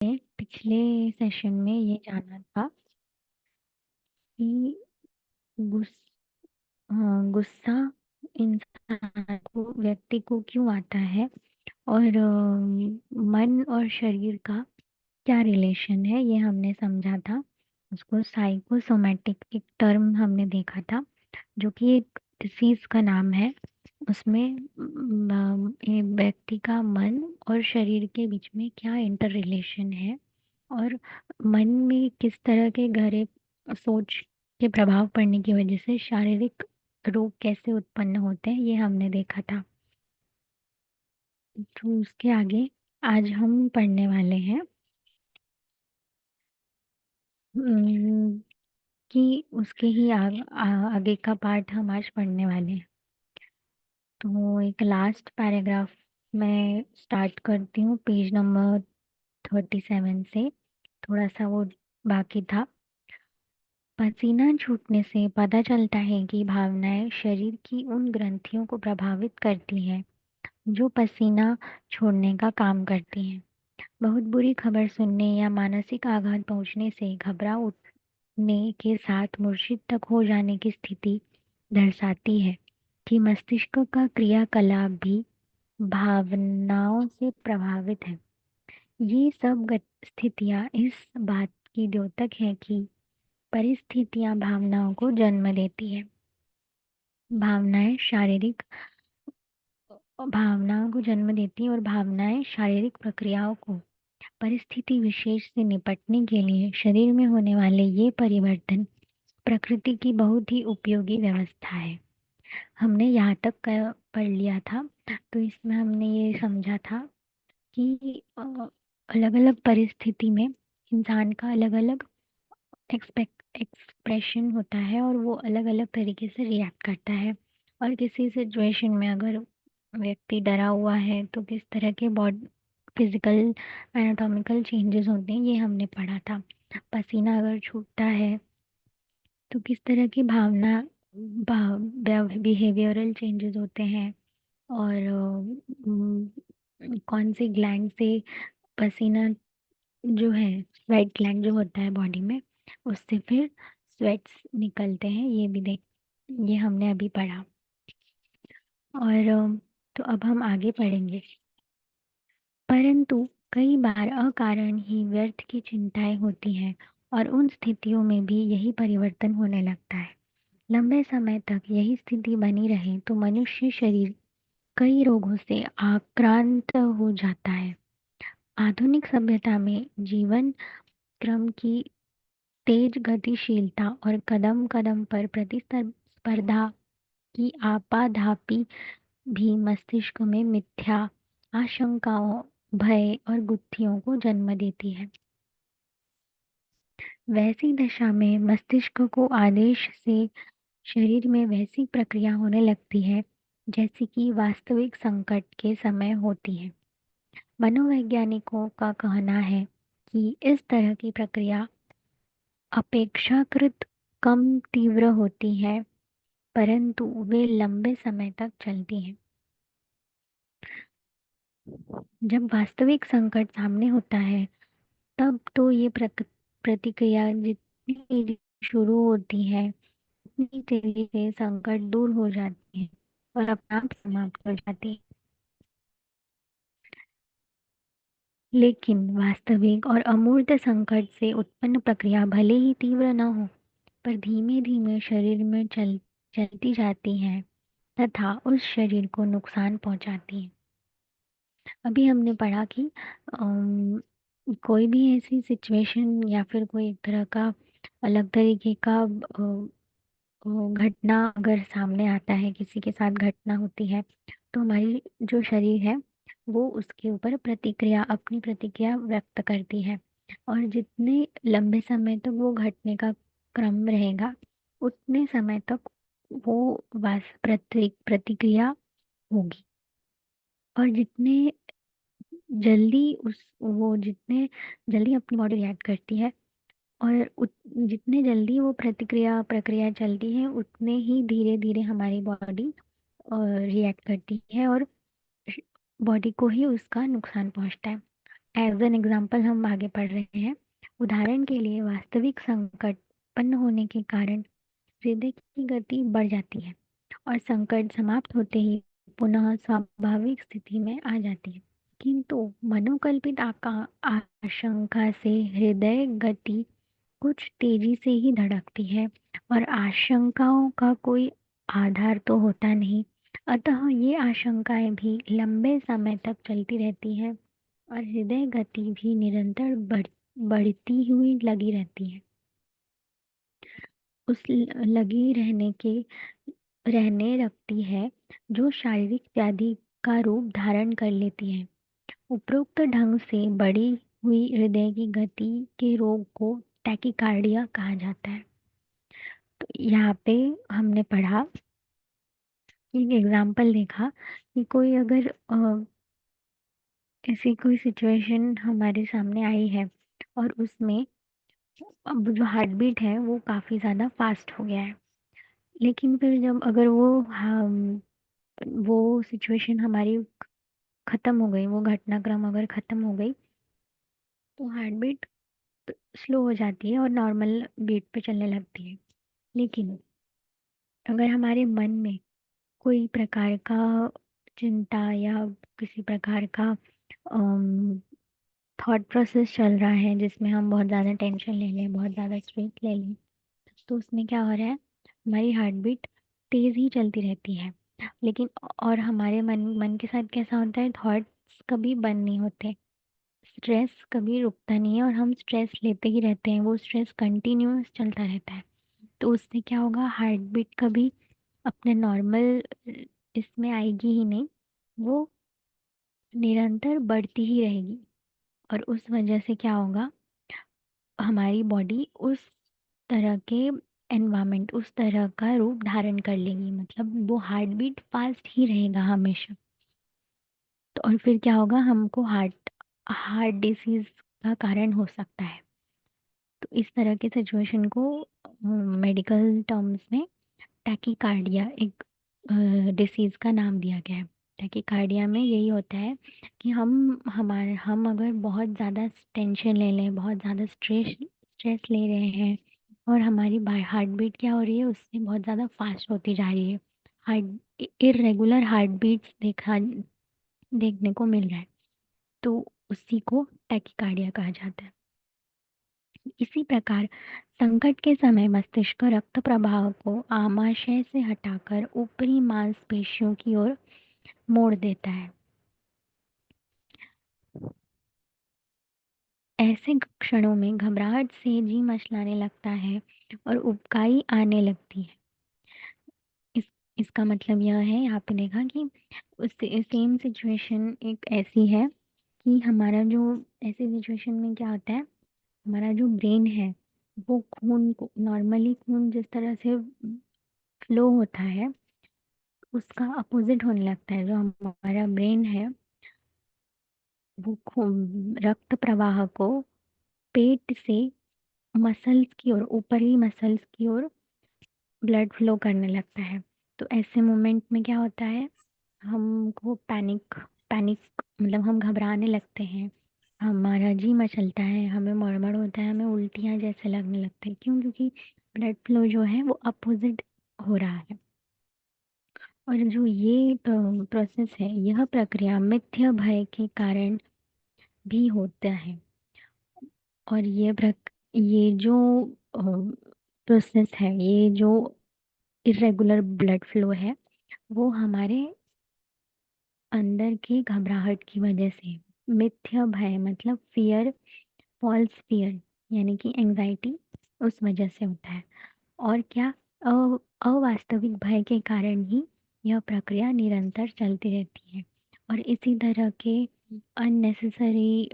पिछले सेशन में ये जाना था कि गुस गुस्सा इंसान को व्यक्ति को क्यों आता है और मन और शरीर का क्या रिलेशन है, ये हमने समझा था। उसको साइकोसोमैटिक एक टर्म हमने देखा था, जो कि एक डिसीज का नाम है। उसमें ये व्यक्ति का मन और शरीर के बीच में क्या इंटर रिलेशन है और मन में किस तरह के गहरे सोच के प्रभाव पड़ने की वजह से शारीरिक रोग कैसे उत्पन्न होते हैं, ये हमने देखा था। तो उसके आगे आज हम पढ़ने वाले हैं उम, कि उसके ही आगे का पार्ट हम आज पढ़ने वाले हैं। तो एक लास्ट पैराग्राफ मैं स्टार्ट करती हूँ, पेज नंबर 37 से। थोड़ा सा वो बाकी था। पसीना छूटने से पता चलता है कि भावनाएं शरीर की उन ग्रंथियों को प्रभावित करती हैं जो पसीना छोड़ने का काम करती हैं। बहुत बुरी खबर सुनने या मानसिक आघात पहुंचने से घबरा उठने के साथ मूर्छित तक हो जाने की स्थिति दर्शाती है कि मस्तिष्क का क्रियाकलाप भी भावनाओं से प्रभावित है। ये सब स्थितियां इस बात की द्योतक है कि परिस्थितियां भावनाओं को जन्म देती है। भावनाएं शारीरिक भावनाओं को जन्म देती है और भावनाएं शारीरिक प्रक्रियाओं को परिस्थिति विशेष से निपटने के लिए शरीर में होने वाले ये परिवर्तन प्रकृति की बहुत ही उपयोगी व्यवस्था है। हमने यहाँ तक पढ़ लिया था। तो इसमें हमने ये समझा था कि अलग अलग परिस्थिति में इंसान का अलग अलग एक्सप्रेशन होता है और वो अलग अलग तरीके से रिएक्ट करता है। और किसी सिचुएशन में अगर व्यक्ति डरा हुआ है तो किस तरह के बॉडी फिजिकल एनाटॉमिकल चेंजेस होते हैं, ये हमने पढ़ा था। पसीना अगर छूटता है तो किस तरह की भावना बिहेवियरल चेंजेस होते हैं और कौन सी ग्लैंड से पसीना जो है, स्वेट ग्लैंड जो होता है बॉडी में, उससे फिर स्वेट्स निकलते हैं, ये भी देख ये हमने अभी पढ़ा। और तो अब हम आगे पढ़ेंगे। परंतु कई बार अकारण ही व्यर्थ की चिंताएं होती हैं और उन स्थितियों में भी यही परिवर्तन होने लगता है। लंबे समय तक यही स्थिति बनी रहे तो मनुष्य शरीर कई रोगों से आक्रांत हो जाता है। आधुनिक सभ्यता में जीवन क्रम की तेज गतिशीलता और कदम कदम पर प्रतिस्पर्धा की आपाधापी भी मस्तिष्क में मिथ्या आशंकाओं, भय और गुत्थियों को जन्म देती है। वैसी दशा में मस्तिष्क को आदेश से शरीर में वैसी प्रक्रिया होने लगती है जैसी कि वास्तविक संकट के समय होती है। मनोवैज्ञानिकों का कहना है कि इस तरह की प्रक्रिया अपेक्षाकृत कम तीव्र होती है, परंतु वे लंबे समय तक चलती हैं। जब वास्तविक संकट सामने होता है तब तो ये प्रतिक्रिया जितनी तेजी शुरू होती है उतनी तेजी से संकट दूर हो जाती है और अपने आप समाप्त हो जाती है। लेकिन वास्तविक और अमूर्त संकट से उत्पन्न प्रक्रिया भले ही तीव्र न हो, पर धीमे धीमे शरीर में चलती जाती है तथा उस शरीर को नुकसान पहुंचाती है। अभी हमने पढ़ा कि कोई भी ऐसी सिचुएशन या फिर कोई एक तरह का अलग तरीके का घटना अगर सामने आता है, किसी के साथ घटना होती है, तो हमारी जो शरीर है वो उसके ऊपर अपनी प्रतिक्रिया व्यक्त करती है। और जितने लंबे समय तक वो घटने का क्रम रहेगा उतने समय तक वो प्रतिक्रिया होगी। और जितने जल्दी अपनी बॉडी रिएक्ट करती है और जितने जल्दी वो प्रतिक्रिया प्रक्रिया चलती है उतने ही धीरे धीरे हमारी बॉडी रिएक्ट करती है और बॉडी को ही उसका नुकसान पहुंचता है। एज एन एग्जाम्पल हम आगे पढ़ रहे हैं। उदाहरण के लिए वास्तविक संकट उत्पन्न होने के कारण हृदय की गति बढ़ जाती है और संकट समाप्त होते ही पुनः स्वाभाविक स्थिति में आ जाती है। किंतु मनोकल्पित आशंका से हृदय गति कुछ तेजी से ही धड़कती है और आशंकाओं का कोई आधार तो होता नहीं। अतः ये आशंकाएं भी लंबे समय तक चलती रहती हैं और हृदय गति भी निरंतर बढ़ती हुई लगी रहती है। उस लगी रहने रखती है जो शारीरिक व्याधि का रूप धारण कर लेती है। उपरोक्त ढंग से बढ़ी हुई हृदय की गति के रोग को टैकीकार्डिया कहा जाता है। तो यहाँ पे हमने पढ़ा, एक एग्जाम्पल देखा कि कोई अगर ऐसी कोई सिचुएशन हमारे सामने आई है और उसमें अब जो हार्ट बीट है वो काफ़ी ज़्यादा फास्ट हो गया है। लेकिन फिर जब अगर वो सिचुएशन हमारी खत्म हो गई, वो घटनाक्रम अगर खत्म हो गई, तो हार्ट बीट स्लो हो जाती है और नॉर्मल बीट पे चलने लगती है। लेकिन अगर हमारे मन में कोई प्रकार का चिंता या किसी प्रकार का थॉट प्रोसेस चल रहा है जिसमें हम बहुत ज़्यादा टेंशन ले लें, बहुत ज़्यादा स्ट्रेस ले लें, तो उसमें क्या हो रहा है, हमारी हार्ट बीट तेज़ ही चलती रहती है। लेकिन और हमारे मन मन के साथ कैसा होता है, थॉट्स कभी बंद नहीं होते, स्ट्रेस कभी रुकता नहीं है और हम स्ट्रेस लेते ही रहते हैं, वो स्ट्रेस कंटिन्यूअस चलता रहता है। तो उससे क्या होगा, हार्ट बीट कभी अपने नॉर्मल इसमें आएगी ही नहीं, वो निरंतर बढ़ती ही रहेगी। और उस वजह से क्या होगा, हमारी बॉडी उस तरह के एनवायरनमेंट, उस तरह का रूप धारण कर लेगी, मतलब वो हार्ट बीट फास्ट ही रहेगा हमेशा। तो और फिर क्या होगा, हमको हार्ट हार्ट डिसीज का कारण हो सकता है। तो इस तरह के सिचुएशन को मेडिकल टर्म्स में टैकीकार्डिया एक डिसीज का नाम दिया गया है। टैकीकार्डिया में यही होता है कि हम अगर बहुत ज़्यादा टेंशन ले लें, बहुत ज़्यादा स्ट्रेस स्ट्रेस ले रहे हैं और हमारी हार्ट बीट क्या हो रही है, उससे बहुत ज़्यादा फास्ट होती जा रही है। हार्ट इरेगुलर हार्ट बीट्स देखने को मिल रहा है, तो उसी को टैकीकार्डिया कहा जाता है। इसी प्रकार संकट के समय मस्तिष्क रक्त प्रवाह को आमाशय से हटाकर ऊपरी मांसपेशियों की ओर मोड़ देता है। ऐसे क्षणों में घबराहट से जी मचलाने लगता है और उबकाई आने लगती है। इस इसका मतलब यह है, यहाँ पे देखा कि उस सेम सिचुएशन एक ऐसी है कि हमारा जो ऐसी सिचुएशन में क्या होता है, हमारा जो ब्रेन है वो खून को नॉर्मली खून जिस तरह से फ्लो होता है उसका अपोजिट होने लगता है। जो हमारा ब्रेन है वो रक्त प्रवाह को पेट से मसल्स की ओर, ऊपरी मसल्स की ओर ब्लड फ्लो करने लगता है। तो ऐसे मोमेंट में क्या होता है, हमको पैनिक पैनिक मतलब हम घबराने लगते हैं, हमारा जी मचलता है, हमें मड़मड़ होता है, हमें उल्टियाँ जैसे लगने लगते हैं। क्यों? क्योंकि ब्लड फ्लो जो है वो अपोजिट हो रहा है। और जो ये प्रोसेस है, यह प्रक्रिया मिथ्या भय के कारण भी होता है। और ये जो प्रोसेस है, ये जो इरेगुलर ब्लड फ्लो है, वो हमारे अंदर की घबराहट की वजह से, मिथ्या भय मतलब फियर, फॉल्स फियर यानी कि एंजाइटी, उस वजह से होता है। और क्या, अवास्तविक भय के कारण ही यह प्रक्रिया निरंतर चलती रहती है। और इसी तरह के अननेसेसरी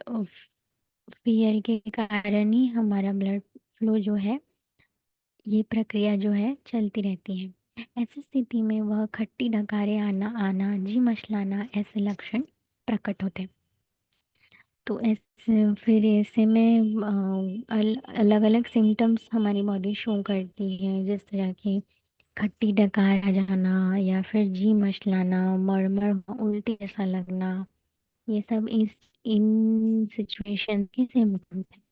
फियर के कारण ही हमारा ब्लड फ्लो जो है, ये प्रक्रिया जो है चलती रहती है। ऐसी स्थिति में वह खट्टी डकारें आना आना, जी मचलाना ऐसे लक्षण प्रकट होते हैं। तो ऐसे फिर ऐसे में अलग अलग सिम्टम्स हमारी बॉडी शो करती है, जिस तरह की खट्टी डकार आ जाना या फिर जी मचलाना, मड़मड़, उल्टी ऐसा लगना, ये सब इन सिचुएशन के सिम्टम्स हैं।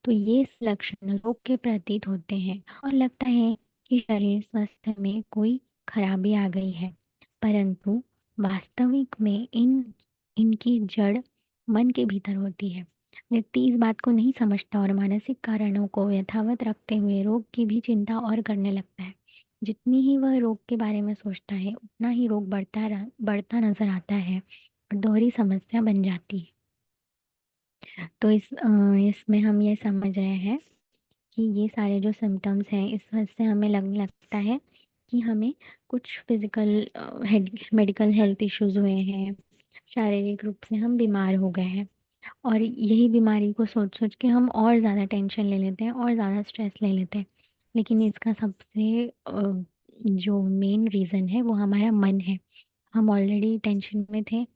तो ये लक्षण रोग के प्रतीत होते हैं और लगता है कि शरीर स्वास्थ्य में कोई खराबी आ गई है, परंतु वास्तविक में इनकी जड़ मन के भीतर होती है। व्यक्ति इस बात को नहीं समझता और मानसिक कारणों को यथावत रखते हुए रोग की भी चिंता और करने लगता है। जितनी ही वह रोग के बारे में सोचता है, उतना ही रोग बढ़ता नजर आता है और दोहरी समस्या बन जाती है। तो इसमें हम ये समझ रहे हैं कि ये सारे जो सिम्टम्स हैं, इस वजह से हमें लगने लगता है कि हमें कुछ फिजिकल मेडिकल हेल्थ इश्यूज हुए हैं, शारीरिक रूप से हम बीमार हो गए हैं। और यही बीमारी को सोच सोच के हम और ज़्यादा टेंशन ले लेते हैं और ज़्यादा स्ट्रेस ले लेते हैं। लेकिन इसका सबसे जो मेन रीज़न है वो हमारा मन है। हम ऑलरेडी टेंशन में थे,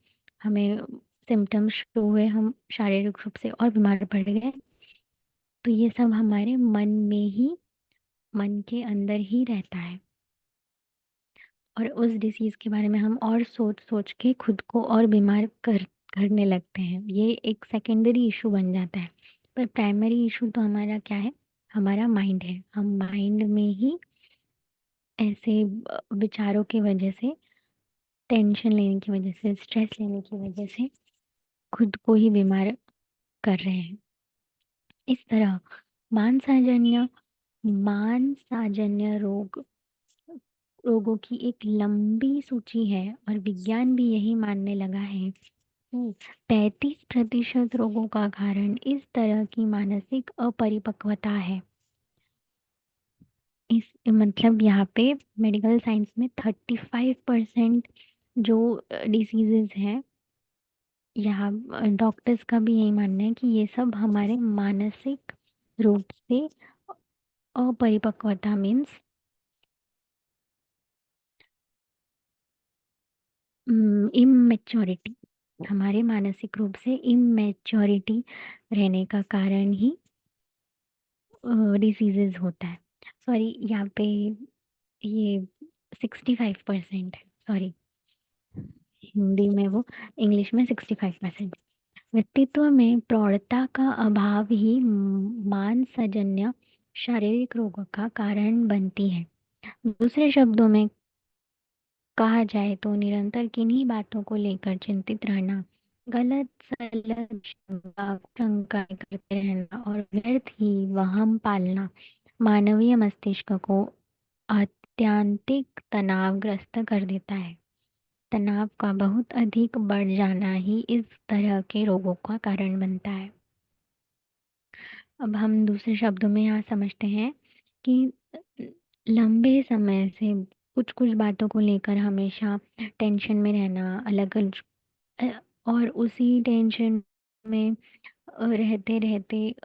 हमें सिम्टम्स शुरू हुए, हम शारीरिक रूप से और बीमार पड़ गए। तो ये सब हमारे मन के अंदर ही रहता है और उस डिसीज़ के बारे में हम और सोच सोच के खुद को और बीमार करने लगते हैं। ये एक सेकेंडरी इशू बन जाता है, पर प्राइमरी इशू तो हमारा क्या है? हमारा माइंड है। हम माइंड में ही ऐसे विचारों की वजह से, टेंशन लेने की वजह से, स्ट्रेस लेने की वजह से खुद को ही बीमार कर रहे हैं। इस तरह मानसाजन्य मानसाजन्य रोगों की एक लंबी सूची है और विज्ञान भी यही मानने लगा है कि 35% रोगों का कारण इस तरह की मानसिक अपरिपक्वता है। इस मतलब यहाँ पे मेडिकल साइंस में 35% जो डिसीजेज हैं, यहाँ डॉक्टर्स का भी यही मानना है कि ये सब हमारे मानसिक रूप से अपरिपक्वता मीन्स इमेच्योरिटी, हमारे मानसिक रूप से इमेच्योरिटी रहने का कारण ही डिसीजेज होता है। सॉरी, यहाँ पे ये 65% है, सॉरी, हिंदी में वो, इंग्लिश में 65%। व्यक्तित्व में प्रौढ़ता का अभाव ही मानसजन्य शारीरिक रोगों का कारण बनती है। दूसरे शब्दों में कहा जाए तो निरंतर किन्हीं बातों को लेकर चिंतित रहना, गलत सलत शंकाएं करते रहना और व्यर्थ ही वहम पालना मानवीय मस्तिष्क को अत्यंतिक तनावग्रस्त कर देता है। तनाव का बहुत अधिक बढ़ जाना ही इस तरह के रोगों का कारण बनता है। अब हम दूसरे शब्दों में यहाँ समझते हैं कि लंबे समय से कुछ कुछ बातों को लेकर हमेशा टेंशन में रहना, अलग अलग और उसी टेंशन में रहते रहते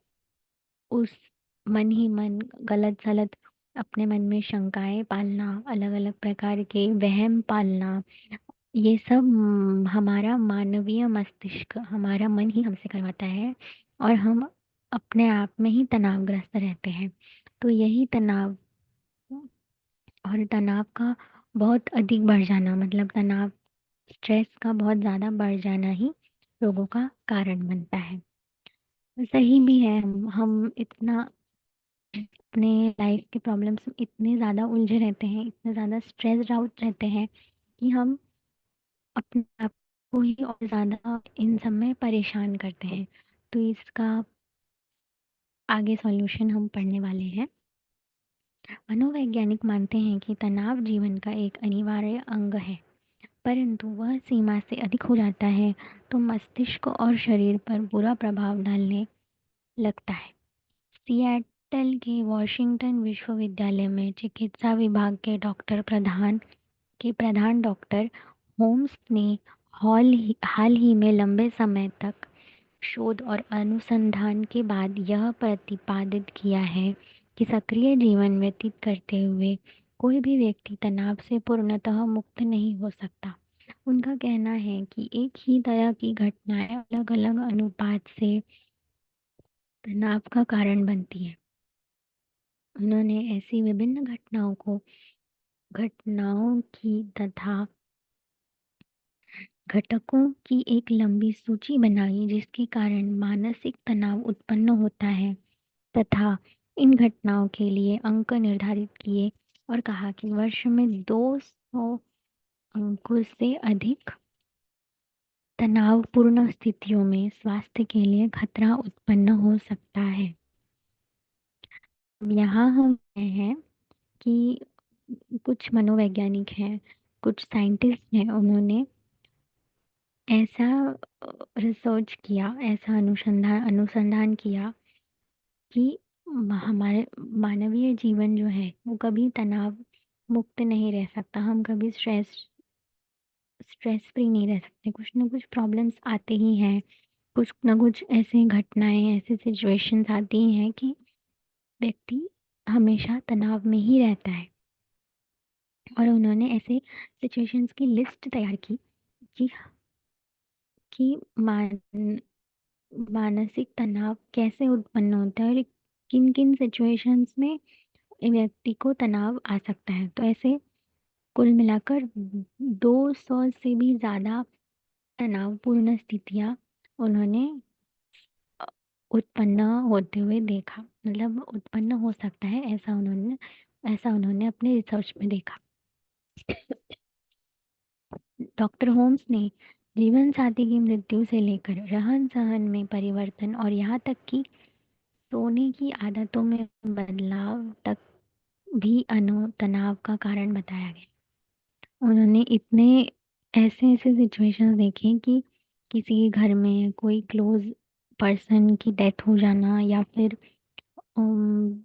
उस मन ही मन गलत सलत अपने मन में शंकाएं पालना, अलग अलग प्रकार के वहम पालना, ये सब हमारा मानवीय मस्तिष्क, हमारा मन ही हमसे करवाता है और हम अपने आप में ही तनावग्रस्त रहते हैं। तो यही तनाव और तनाव का बहुत अधिक बढ़ जाना, मतलब तनाव, स्ट्रेस का बहुत ज़्यादा बढ़ जाना ही रोगों का कारण बनता है। सही भी है, हम इतना अपने लाइफ के प्रॉब्लम्स में इतने ज़्यादा उलझे रहते हैं, इतने ज़्यादा स्ट्रेस्ड आउट रहते हैं कि हम अपने आप को ही और ज़्यादा इन सब में परेशान करते हैं। तो इसका आगे सॉल्यूशन हम पढ़ने वाले हैं। मनोवैज्ञानिक मानते हैं कि तनाव जीवन का एक अनिवार्य अंग है, परंतु वह सीमा से अधिक हो जाता है तो मस्तिष्क और शरीर पर बुरा प्रभाव डालने लगता है। सिएटल के वॉशिंगटन विश्वविद्यालय में चिकित्सा विभाग के प्रधान डॉक्टर होम्स ने हाल ही में लंबे समय तक शोध और अनुसंधान के बाद यह प्रतिपादित किया है कि सक्रिय जीवन व्यतीत करते हुए कोई भी व्यक्ति तनाव से पूर्णतः मुक्त नहीं हो सकता। उनका कहना है कि एक ही तरह की घटनाएं अलग अलग अनुपात से तनाव का कारण बनती है। उन्होंने ऐसी विभिन्न घटनाओं की तथा घटकों की एक लंबी सूची बनाई जिसके कारण मानसिक तनाव उत्पन्न होता है तथा इन घटनाओं के लिए अंक निर्धारित किए और कहा कि वर्ष में 200 अंकों से अधिक तनावपूर्ण स्थितियों में स्वास्थ्य के लिए खतरा उत्पन्न हो सकता है। यहाँ हम गए हैं कि कुछ मनोवैज्ञानिक हैं, कुछ साइंटिस्ट हैं, उन्होंने ऐसा रिसर्च किया, ऐसा अनुसंधान अनुसंधान किया कि हमारे मानवीय जीवन जो है वो कभी तनाव मुक्त नहीं रह सकता। हम कभी स्ट्रेस फ्री नहीं रह सकते। कुछ ना कुछ प्रॉब्लम्स आते ही हैं, कुछ ना कुछ ऐसी घटनाएं, ऐसी सिचुएशंस आती ही हैं कि व्यक्ति हमेशा तनाव में ही रहता है। और उन्होंने ऐसे सिचुएशंस की लिस्ट तैयार की कि कि मानसिक तनाव कैसे उत्पन्न होता है और किन किन सिचुएशंस में व्यक्ति को तनाव आ सकता है। तो ऐसे कुल मिलाकर 200 से भी ज़्यादा तनावपूर्ण स्थितियाँ उन्होंने अ, उत्पन्न होते हुए देखा। मतलब उत्पन्न हो सकता है, ऐसा उन्होंने अपने रिसर्च में देखा। डॉक्टर होम्स ने जीवन साथी की मृत्यु से लेकर रहन-सहन में परिवर्तन और यहाँ तक कि सोने की आदतों में बदलाव तक भी तनाव का कारण बताया गया। उन्होंने इतने ऐसे-ऐसे सिचुएशंस देखे कि किसी के घर में कोई क्लोज़ पर्सन की डेथ हो जाना या फिर उम,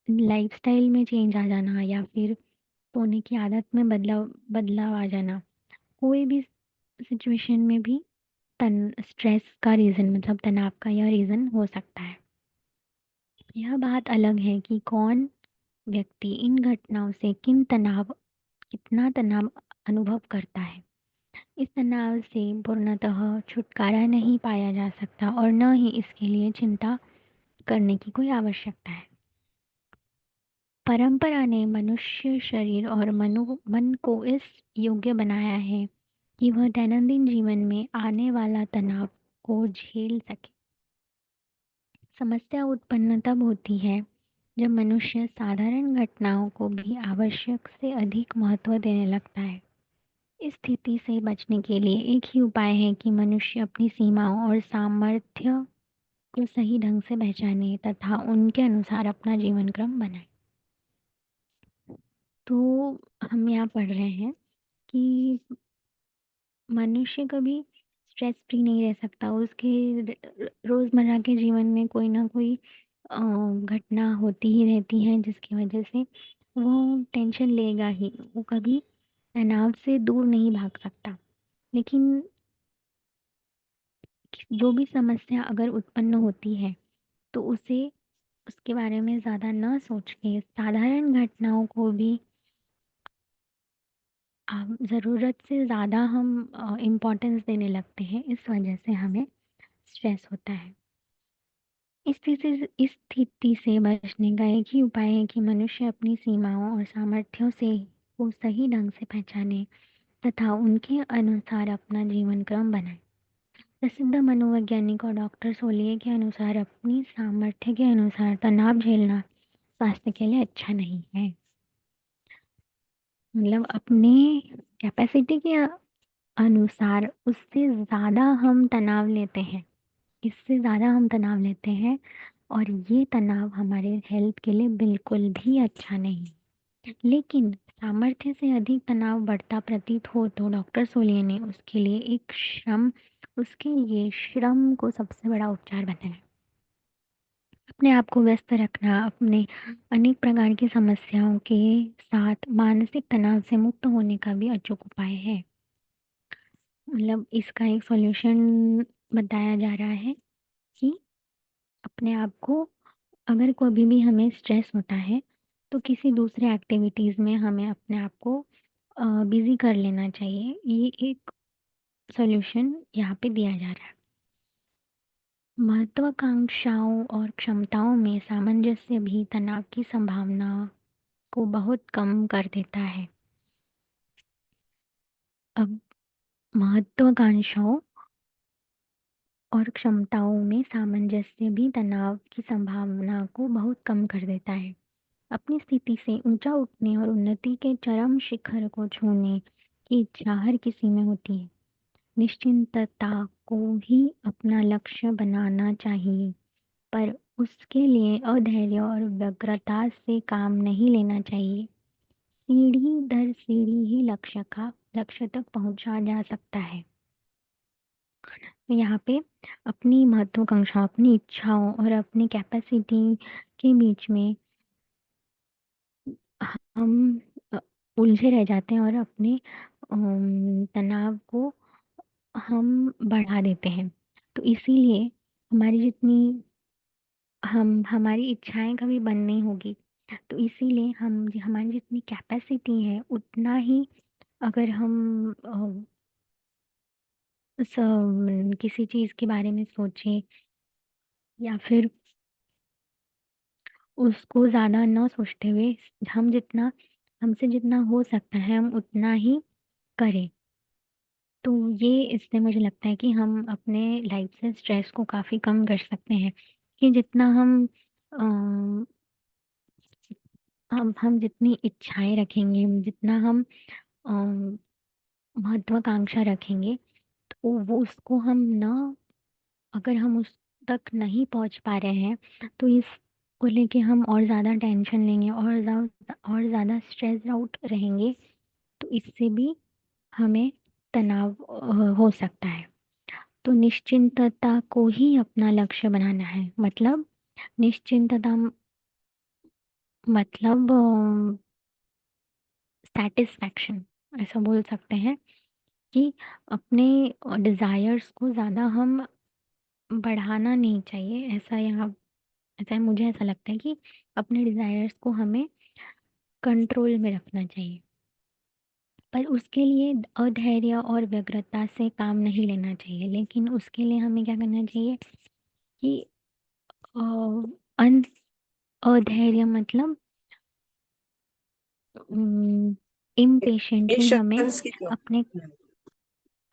लाइफ़स्टाइल में चेंज आ जाना या फिर सोने की आदत में बदलाव बदलाव आ जाना। कोई भी सिचुएशन में भी तन स्ट्रेस का रीज़न मतलब तनाव का यह रीज़न हो सकता है। यह बात अलग है कि कौन व्यक्ति इन घटनाओं से कितना तनाव अनुभव करता है। इस तनाव से पूर्णतः छुटकारा नहीं पाया जा सकता और न ही इसके लिए चिंता करने की कोई आवश्यकता है। परंपरा ने मनुष्य शरीर और मन को इस योग्य बनाया है कि वह दैनंदिन जीवन में आने वाला तनाव को झेल सके। समस्या उत्पन्न तब होती है जब मनुष्य साधारण घटनाओं को भी आवश्यक से अधिक महत्व देने लगता है। इस स्थिति से बचने के लिए एक ही उपाय है कि मनुष्य अपनी सीमाओं और सामर्थ्य को सही ढंग से पहचाने तथा उनके अनुसार अपना जीवन क्रम बनाए। तो हम यहाँ पढ़ रहे हैं कि मनुष्य कभी स्ट्रेस फ्री नहीं रह सकता। उसके रोज़मर्रा के जीवन में कोई ना कोई घटना होती ही रहती है जिसकी वजह से वो टेंशन लेगा ही। वो कभी तनाव से दूर नहीं भाग सकता। लेकिन जो भी समस्या अगर उत्पन्न होती है तो उसे उसके बारे में ज़्यादा न सोच के साधारण घटनाओं को भी ज़रूरत से ज़्यादा हम इम्पोर्टेंस देने लगते हैं। इस वजह से हमें स्ट्रेस होता है। इस स्थिति से बचने का एक ही उपाय है कि मनुष्य अपनी सीमाओं और सामर्थ्यों से को सही ढंग से पहचाने तथा उनके अनुसार अपना जीवन क्रम बनाए। प्रसिद्ध मनोवैज्ञानिक और डॉक्टर सोलिए के अनुसार अपनी सामर्थ्य के अनुसार तनाव झेलना स्वास्थ्य के लिए अच्छा नहीं है। मतलब अपने कैपेसिटी के अनुसार उससे ज़्यादा हम तनाव लेते हैं, इससे ज़्यादा हम तनाव लेते हैं और ये तनाव हमारे हेल्थ के लिए बिल्कुल भी अच्छा नहीं। लेकिन सामर्थ्य से अधिक तनाव बढ़ता प्रतीत हो तो डॉक्टर सोलिए ने उसके लिए श्रम को सबसे बड़ा उपचार बताया। अपने आप को व्यस्त रखना अपने अनेक प्रकार की समस्याओं के साथ मानसिक तनाव से मुक्त होने का भी अचूक उपाय है। मतलब इसका एक सॉल्यूशन बताया जा रहा है कि अपने आप को अगर कभी भी हमें स्ट्रेस होता है तो किसी दूसरे एक्टिविटीज़ में हमें अपने आप को बिज़ी कर लेना चाहिए। ये एक सॉल्यूशन यहाँ पे दिया जा रहा है। महत्वाकांक्षाओं और क्षमताओं में सामंजस्य भी तनाव की संभावना को बहुत कम कर देता है। अब महत्वाकांक्षाओं और क्षमताओं में सामंजस्य भी तनाव की संभावना को बहुत कम कर देता है। अपनी स्थिति से ऊंचा उठने और उन्नति के चरम शिखर को छूने की इच्छा हर किसी में होती है। निश्चिंतता को ही अपना लक्ष्य बनाना चाहिए, पर उसके लिए अधैर्य और व्यग्रता से काम नहीं लेना चाहिए। सीढ़ी दर सीढ़ी ही लक्ष्य तक पहुंचा जा सकता है। तो यहाँ पे अपनी महत्वाकांक्षा, अपनी इच्छाओं और अपनी कैपेसिटी के बीच में हम अ, उलझे रह जाते हैं और अपने तनाव को हम बढ़ा देते हैं। तो इसीलिए हमारी जितनी हम हमारी इच्छाएँ कभी बंद नहीं होगी। तो इसीलिए हमारी जितनी कैपेसिटी है उतना ही अगर हम किसी चीज़ के बारे में सोचें या फिर उसको ज़्यादा ना सोचते हुए हमसे जितना हो सकता है हम उतना ही करें। तो ये इससे मुझे लगता है कि हम अपने लाइफ से स्ट्रेस को काफ़ी कम कर सकते हैं कि जितना हम जितनी इच्छाएँ रखेंगे, जितना हम अ, महत्वाकांक्षा रखेंगे, तो वो उसको हम ना अगर हम उस तक नहीं पहुँच पा रहे हैं, तो इसको लेके हम और ज़्यादा टेंशन लेंगे और ज़्यादा स्ट्रेस्ड आउट रहेंगे, तो इससे भी हमें तनाव हो सकता है। तो निश्चिंतता को ही अपना लक्ष्य बनाना है। निश्चिंतता मतलब सैटिस्फैक्शन ऐसा बोल सकते हैं कि अपने डिज़ायर्स को ज़्यादा हम बढ़ाना नहीं चाहिए। मुझे ऐसा लगता है कि अपने डिज़ायर्स को हमें कंट्रोल में रखना चाहिए। पर उसके लिए अधैर्य और व्यग्रता से काम नहीं लेना चाहिए। लेकिन उसके लिए हमें क्या करना चाहिए कि अ, अन अधैर्य मतलब इम्पेशेंटली हमें पेशेंस की कमी। अपने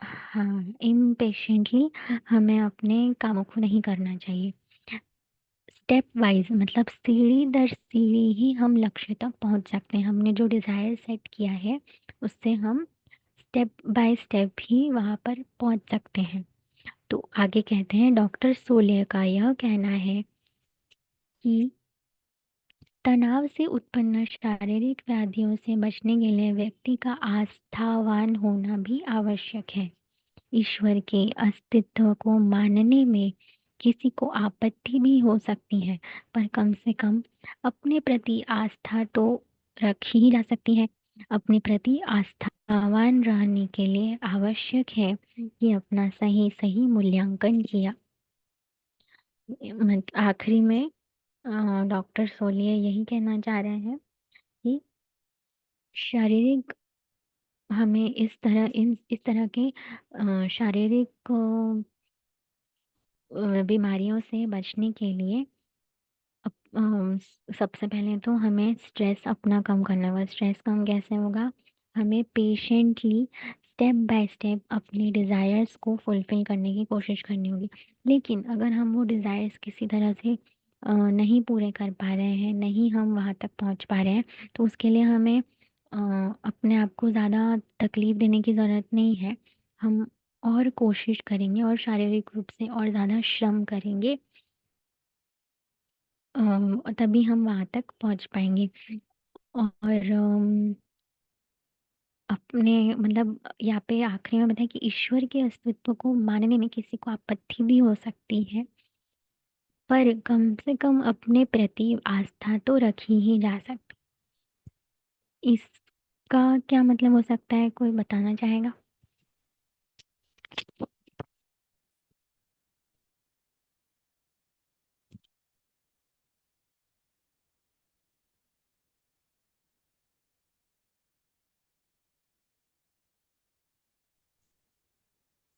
हाँ, इम्पेशेंटली हमें अपने कामों को नहीं करना चाहिए। स्टेप वाइज़ मतलब सीढ़ी दर सीढ़ी ही हम लक्ष्य तक पहुँच सकते हैं। हमने जो डिज़ायर सेट किया है, उससे हम स्टेप बाय स्टेप ही वहाँ पर पहुँच सकते हैं। तो आगे कहते हैं डॉक्टर सोलियर का यह कहना है कि तनाव से उत्पन्न शारीरिक व्याधियों से बचने के लिए व्यक्ति का आस्थावान होना भी आवश्यक है। ईश्वर के अस्तित्व को मानने में किसी को आपत्ति भी हो सकती है, पर कम से कम अपने प्रति आस्था तो रखी ही जा सकती है। अपने प्रति आस्थावान रहने के लिए आवश्यक है कि अपना सही सही मूल्यांकन किया। आखिरी में डॉक्टर सोलिए यही कहना चाह रहे हैं कि शारीरिक हमें इस तरह के शारीरिक बीमारियों से बचने के लिए सबसे पहले तो हमें स्ट्रेस अपना कम करना होगा। स्ट्रेस कम कैसे होगा? हमें पेशेंटली स्टेप बाय स्टेप अपनी डिज़ायर्स को फुलफ़िल करने की कोशिश करनी होगी। लेकिन अगर हम वो डिज़ायर्स किसी तरह से नहीं पूरे कर पा रहे हैं, नहीं हम वहाँ तक पहुँच पा रहे हैं, तो उसके लिए हमें अपने आप को ज़्यादा तकलीफ़ देने की ज़रूरत नहीं है। हम और कोशिश करेंगे और शारीरिक रूप से और ज़्यादा श्रम करेंगे तभी हम वहाँ तक पहुँच पाएँगे और अपने मतलब यहाँ पे आखिरी में बताया कि ईश्वर के अस्तित्व को मानने में किसी को आपत्ति भी हो सकती है, पर कम से कम अपने प्रति आस्था तो रखी ही जा सकती। इसका क्या मतलब हो सकता है, कोई बताना चाहेगा?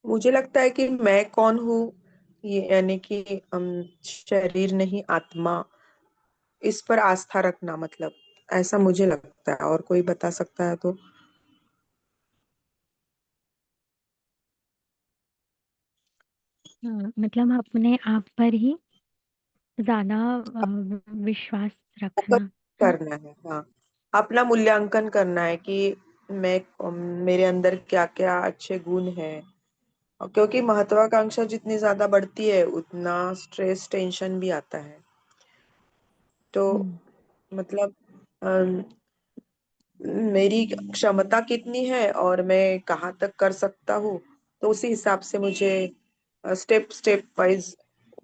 मुझे लगता है कि मैं कौन हूँ, ये यानी कि शरीर नहीं आत्मा, इस पर आस्था रखना, मतलब ऐसा मुझे लगता है। और कोई बता सकता है तो। मतलब अपने आप पर ही ज्यादा विश्वास फोकस रखना है। करना है, हाँ। अपना मूल्यांकन करना है कि मैं मेरे अंदर क्या क्या अच्छे गुण हैं। और क्योंकि महत्वाकांक्षा जितनी ज्यादा बढ़ती है उतना स्ट्रेस टेंशन भी आता है। तो हम्म। मतलब अम, मेरी क्षमता कितनी है और मैं कहाँ तक कर सकता हूँ, तो उसी हिसाब से मुझे स्टेप स्टेप वाइज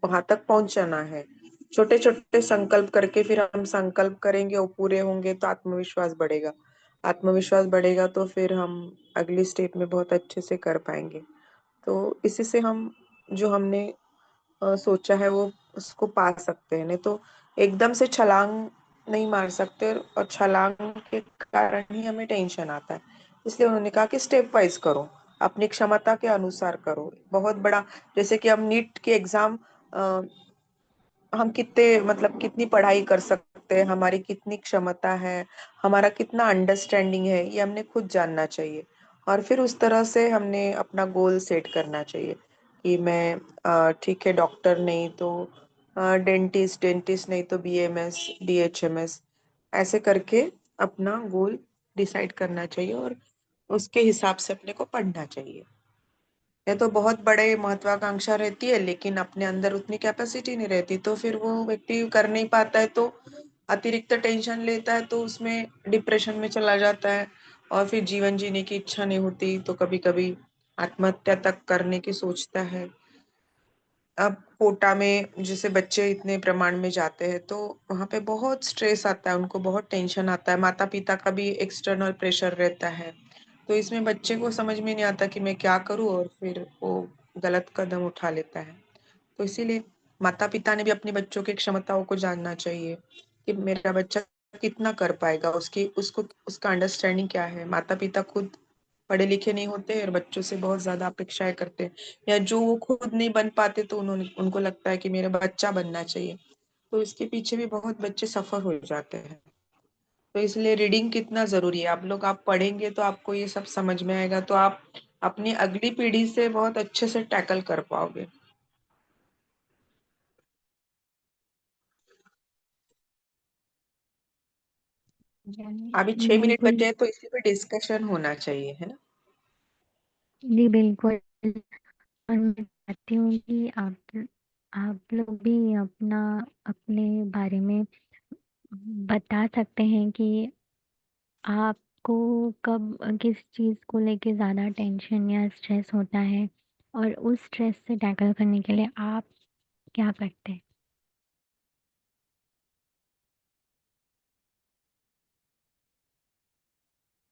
वहां तक पहुंचना है। छोटे छोटे संकल्प करके फिर हम संकल्प करेंगे, वो पूरे होंगे तो आत्मविश्वास बढ़ेगा। आत्मविश्वास बढ़ेगा तो फिर हम अगली स्टेप में बहुत अच्छे से कर पाएंगे। तो इसी से हम जो हमने सोचा है वो उसको पा सकते हैं। नहीं तो एकदम से छलांग नहीं मार सकते, और छलांग के कारण ही हमें टेंशन आता है। इसलिए उन्होंने कहा कि स्टेप वाइज करो, अपनी क्षमता के अनुसार करो। बहुत बड़ा, जैसे कि हम नीट के एग्जाम, हम कितने मतलब कितनी पढ़ाई कर सकते हैं, हमारी कितनी क्षमता है, हमारा कितना अंडरस्टैंडिंग है, ये हमने खुद जानना चाहिए। और फिर उस तरह से हमने अपना गोल सेट करना चाहिए कि मैं ठीक है, डॉक्टर नहीं तो डेंटिस्ट, डेंटिस्ट नहीं तो बीएमएस, डीएचएमएस, ऐसे करके अपना गोल डिसाइड करना चाहिए और उसके हिसाब से अपने को पढ़ना चाहिए। या तो बहुत बड़े महत्वाकांक्षा रहती है लेकिन अपने अंदर उतनी कैपेसिटी नहीं रहती, तो फिर वो व्यक्ति कर नहीं पाता है, तो अतिरिक्त टेंशन लेता है, तो उसमें डिप्रेशन में चला जाता है। और फिर जीवन जीने की इच्छा नहीं होती, तो कभी कभी आत्महत्या तक करने की सोचता है। अब कोटा में जैसे बच्चे इतने प्रमाण में जाते हैं तो वहां पे बहुत स्ट्रेस आता है, उनको बहुत टेंशन आता है, माता पिता का भी एक्सटर्नल प्रेशर रहता है। तो इसमें बच्चे को समझ में नहीं आता कि मैं क्या करूं, और फिर वो गलत कदम उठा लेता है। तो इसीलिए माता पिता ने भी अपने बच्चों की क्षमताओं को जानना चाहिए कि मेरा बच्चा कितना कर पाएगा, उसकी उसको उसका अंडरस्टैंडिंग क्या है। माता पिता खुद पढ़े लिखे नहीं होते और बच्चों से बहुत ज्यादा अपेक्षाएं करते हैं, या जो वो खुद नहीं बन पाते तो उन्होंने उनको लगता है कि मेरा बच्चा बनना चाहिए। तो इसके पीछे भी बहुत बच्चे सफर हो जाते हैं। तो इसलिए रीडिंग कितना जरूरी है। आप लोग आप पढ़ेंगे तो आपको ये सब समझ में आएगा, तो आप अपनी अगली पीढ़ी से बहुत अच्छे से टैकल कर पाओगे। अभी 6 मिनट बिल्कुल। बचे हैं तो इसी पे डिस्कशन होना चाहिए, है ना। जी बिल्कुल। और मैं चाहती हूँ कि आप लोग भी अपना अपने बारे में बता सकते हैं कि आपको कब किस चीज़ को लेके ज़्यादा टेंशन या स्ट्रेस होता है, और उस स्ट्रेस से टैकल करने के लिए आप क्या करते हैं।